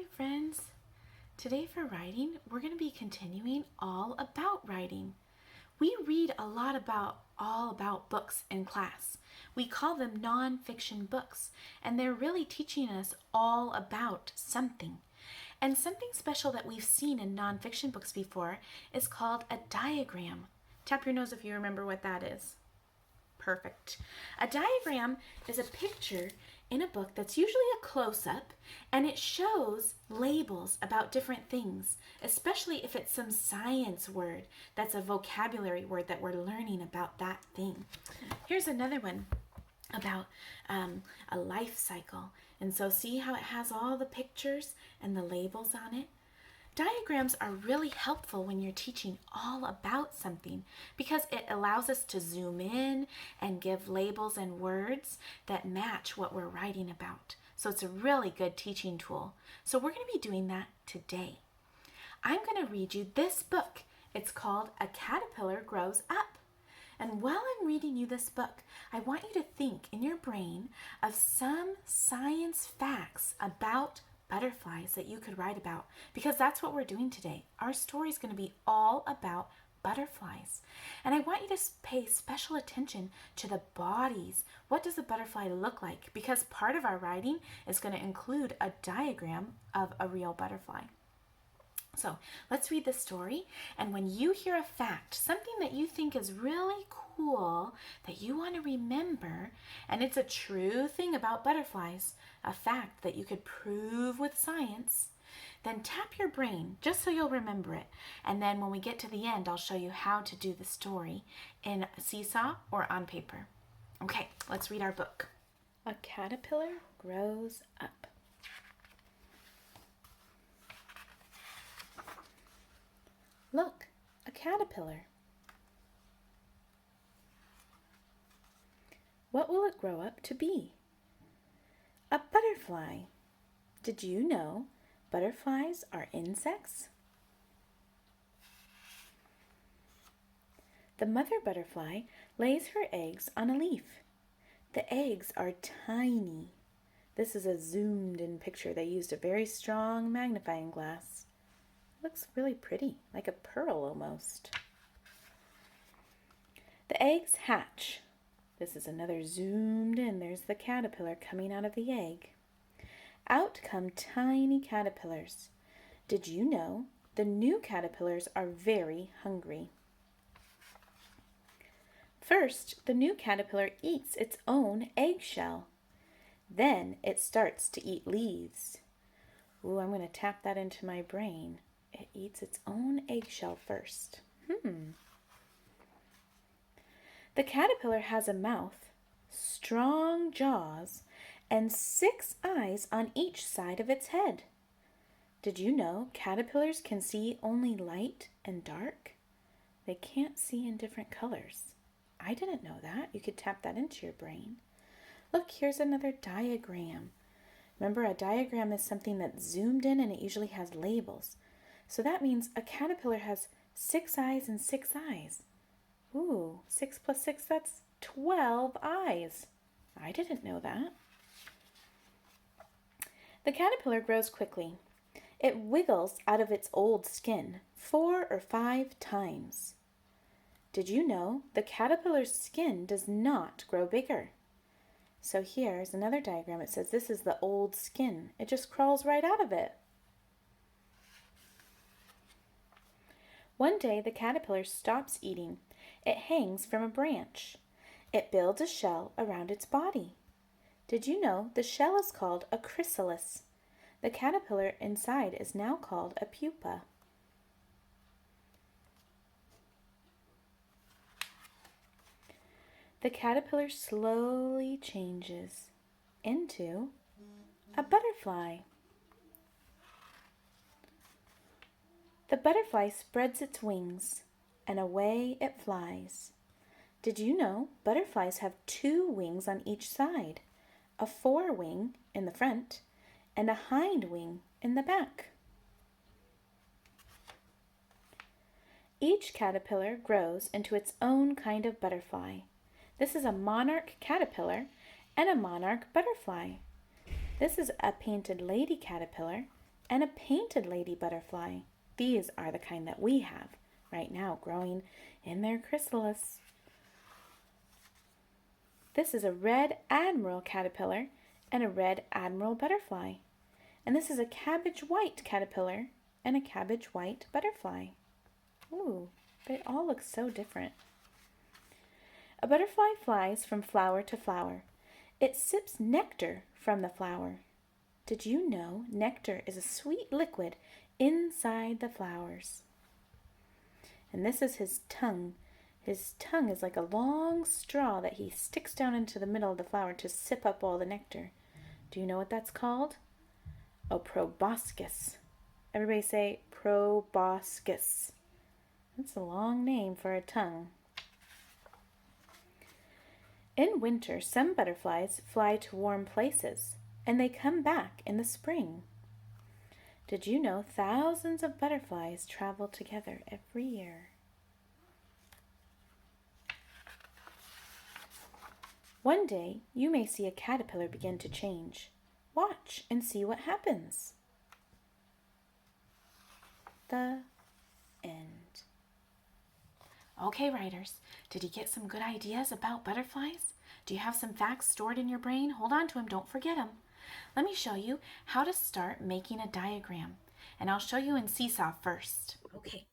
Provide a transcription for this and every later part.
friends. Today for writing, we're going to be continuing all about writing. We read all about books in class. We call them nonfiction books, and they're really teaching us all about something. And something special that we've seen in nonfiction books before is called a diagram. Tap your nose if you remember what that is. Perfect. A diagram is a picture in a book that's usually a close-up, and it shows labels about different things, especially if it's some science word that's a vocabulary word that we're learning about that thing. Here's another one about a life cycle. And so see how it has all the pictures and the labels on it? Diagrams are really helpful when you're teaching all about something because it allows us to zoom in and give labels and words that match what we're writing about. So it's a really good teaching tool. So we're going to be doing that today. I'm going to read you this book. It's called A Caterpillar Grows Up. And while I'm reading you this book, I want you to think in your brain of some science facts about butterflies that you could write about, because that's what we're doing today. Our story is going to be all about butterflies. And I want you to pay special attention to the bodies. What does a butterfly look like? Because part of our writing is going to include a diagram of a real butterfly. So let's read the story, and when you hear a fact, something that you think is really cool that you want to remember, and it's a true thing about butterflies, a fact that you could prove with science, then tap your brain just so you'll remember it. And then when we get to the end, I'll show you how to do the story in Seesaw or on paper. Okay, let's read our book. A Caterpillar Grows Up. Look, a caterpillar. What will it grow up to be? A butterfly. Did you know butterflies are insects? The mother butterfly lays her eggs on a leaf. The eggs are tiny. This is a zoomed in picture. They used a very strong magnifying glass. Looks really pretty, like a pearl almost. The eggs hatch. This is another zoomed in. There's the caterpillar coming out of the egg. Out come tiny caterpillars. Did you know the new caterpillars are very hungry? First, the new caterpillar eats its own eggshell. Then it starts to eat leaves. Ooh, I'm going to tap that into my brain. It eats its own eggshell first. The caterpillar has a mouth, strong jaws, and 6 eyes on each side of its head. Did you know caterpillars can see only light and dark? They can't see in different colors. I didn't know that. You could tap that into your brain. Look, here's another diagram. Remember, a diagram is something that's zoomed in and it usually has labels. So that means a caterpillar has 6 eyes and 6 eyes. Ooh, 6 plus 6, that's 12 eyes. I didn't know that. The caterpillar grows quickly. It wiggles out of its old skin 4 or 5 times. Did you know the caterpillar's skin does not grow bigger? So here's another diagram. It says this is the old skin. It just crawls right out of it. One day the caterpillar stops eating. It hangs from a branch. It builds a shell around its body. Did you know the shell is called a chrysalis? The caterpillar inside is now called a pupa. The caterpillar slowly changes into a butterfly. The butterfly spreads its wings, and away it flies. Did you know butterflies have 2 wings on each side, a forewing in the front and a hind wing in the back? Each caterpillar grows into its own kind of butterfly. This is a monarch caterpillar and a monarch butterfly. This is a painted lady caterpillar and a painted lady butterfly. These are the kind that we have right now growing in their chrysalis. This is a red admiral caterpillar and a red admiral butterfly. And this is a cabbage white caterpillar and a cabbage white butterfly. Ooh, they all look so different. A butterfly flies from flower to flower. It sips nectar from the flower. Did you know nectar is a sweet liquid inside the flowers? And this is his tongue. His tongue is like a long straw that he sticks down into the middle of the flower to sip up all the nectar. Do you know what that's called? A proboscis. Everybody say proboscis. That's a long name for a tongue. In winter, some butterflies fly to warm places, and they come back in the spring. Did you know thousands of butterflies travel together every year? One day, you may see a caterpillar begin to change. Watch and see what happens. The end. Okay, writers, did you get some good ideas about butterflies? Do you have some facts stored in your brain? Hold on to them, don't forget them. Let me show you how to start making a diagram. And I'll show you in Seesaw first. Okay,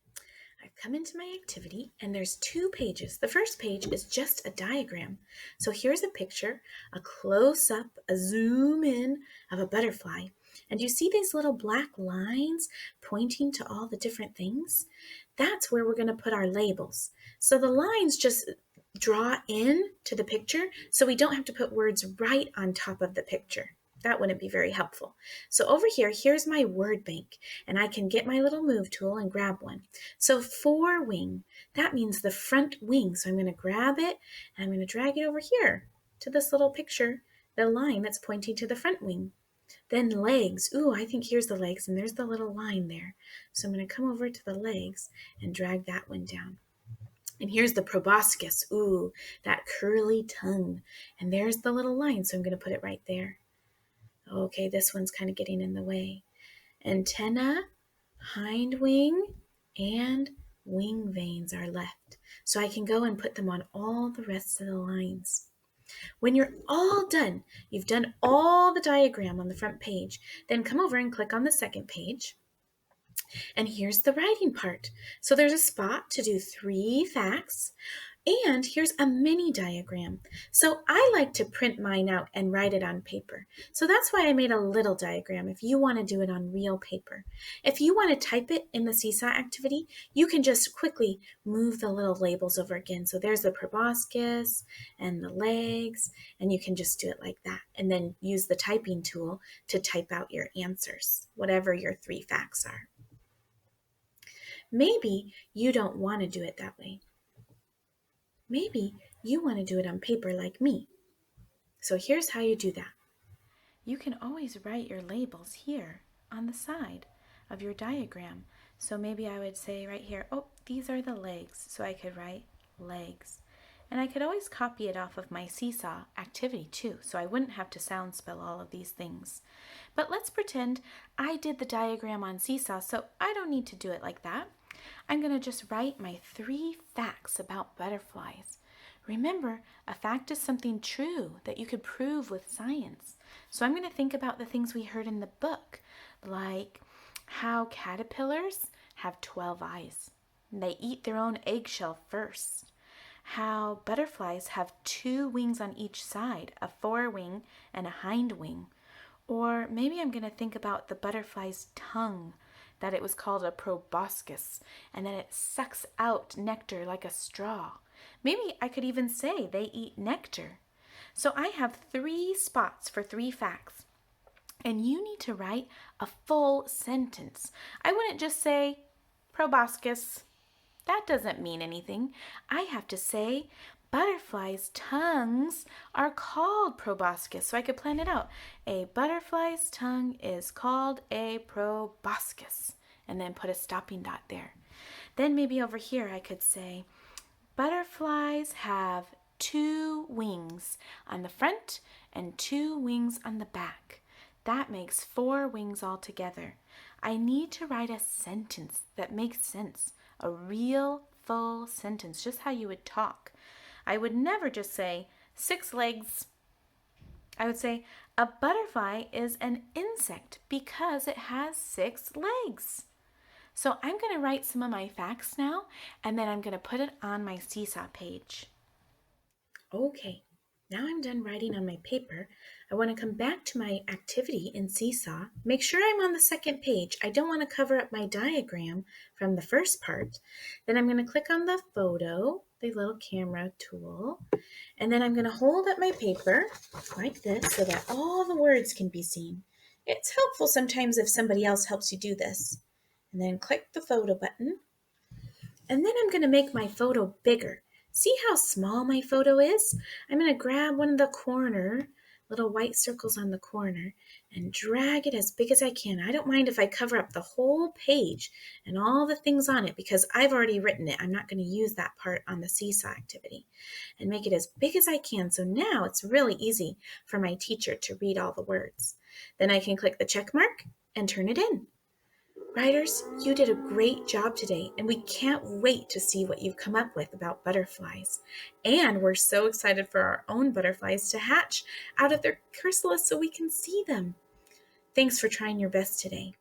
I've come into my activity and there's 2 pages. The first page is just a diagram. So here's a picture, a close-up, a zoom in of a butterfly. And you see these little black lines pointing to all the different things? That's where we're going to put our labels. So the lines just draw in to the picture so we don't have to put words right on top of the picture. That wouldn't be very helpful. So over here, here's my word bank, and I can get my little move tool and grab one. So forewing, that means the front wing. So I'm going to grab it and I'm going to drag it over here to this little picture, the line that's pointing to the front wing. Then legs. Ooh, I think here's the legs, and there's the little line there. So I'm going to come over to the legs and drag that one down. And here's the proboscis. Ooh, that curly tongue. And there's the little line, so I'm going to put it right there. Okay, this one's kind of getting in the way. Antenna, hind wing, and wing veins are left. So I can go and put them on all the rest of the lines. When you're all done, you've done all the diagram on the front page, then come over and click on the second page. And here's the writing part. So there's a spot to do 3 facts, and here's a mini diagram. So I like to print mine out and write it on paper. So that's why I made a little diagram if you want to do it on real paper. If you want to type it in the Seesaw activity, you can just quickly move the little labels over again. So there's the proboscis and the legs, and you can just do it like that. And then use the typing tool to type out your answers, whatever your 3 facts are. Maybe you don't want to do it that way. Maybe you want to do it on paper like me. So here's how you do that. You can always write your labels here on the side of your diagram. So maybe I would say right here, oh, these are the legs. So I could write legs. And I could always copy it off of my Seesaw activity too, so I wouldn't have to sound spell all of these things. But let's pretend I did the diagram on Seesaw, so I don't need to do it like that. I'm going to just write my 3 facts about butterflies. Remember, a fact is something true that you could prove with science. So I'm going to think about the things we heard in the book, like how caterpillars have 12 eyes. They eat their own eggshell first. How butterflies have 2 wings on each side, a forewing and a hind wing. Or maybe I'm going to think about the butterfly's tongue, that it was called a proboscis, and that it sucks out nectar like a straw. Maybe I could even say they eat nectar. So I have 3 spots for 3 facts, and you need to write a full sentence. I wouldn't just say proboscis. That doesn't mean anything. I have to say butterflies' tongues are called proboscis. So I could plan it out. A butterfly's tongue is called a proboscis. And then put a stopping dot there. Then maybe over here I could say butterflies have 2 wings on the front and 2 wings on the back. That makes 4 wings altogether. I need to write a sentence that makes sense, a real full sentence, just how you would talk. I would never just say 6 legs. I would say a butterfly is an insect because it has 6 legs. So I'm going to write some of my facts now, and then I'm going to put it on my Seesaw page. Okay, now I'm done writing on my paper. I want to come back to my activity in Seesaw. Make sure I'm on the second page. I don't want to cover up my diagram from the first part. Then I'm going to click on the photo, the little camera tool, and then I'm going to hold up my paper like this so that all the words can be seen. It's helpful sometimes if somebody else helps you do this. And then click the photo button. And then I'm going to make my photo bigger. See how small my photo is? I'm going to grab one of the corner, little white circles on the corner, and drag it as big as I can. I don't mind if I cover up the whole page and all the things on it because I've already written it. I'm not going to use that part on the Seesaw activity. And make it as big as I can. So now it's really easy for my teacher to read all the words. Then I can click the check mark and turn it in. Writers, you did a great job today, and we can't wait to see what you've come up with about butterflies. And we're so excited for our own butterflies to hatch out of their chrysalis so we can see them. Thanks for trying your best today.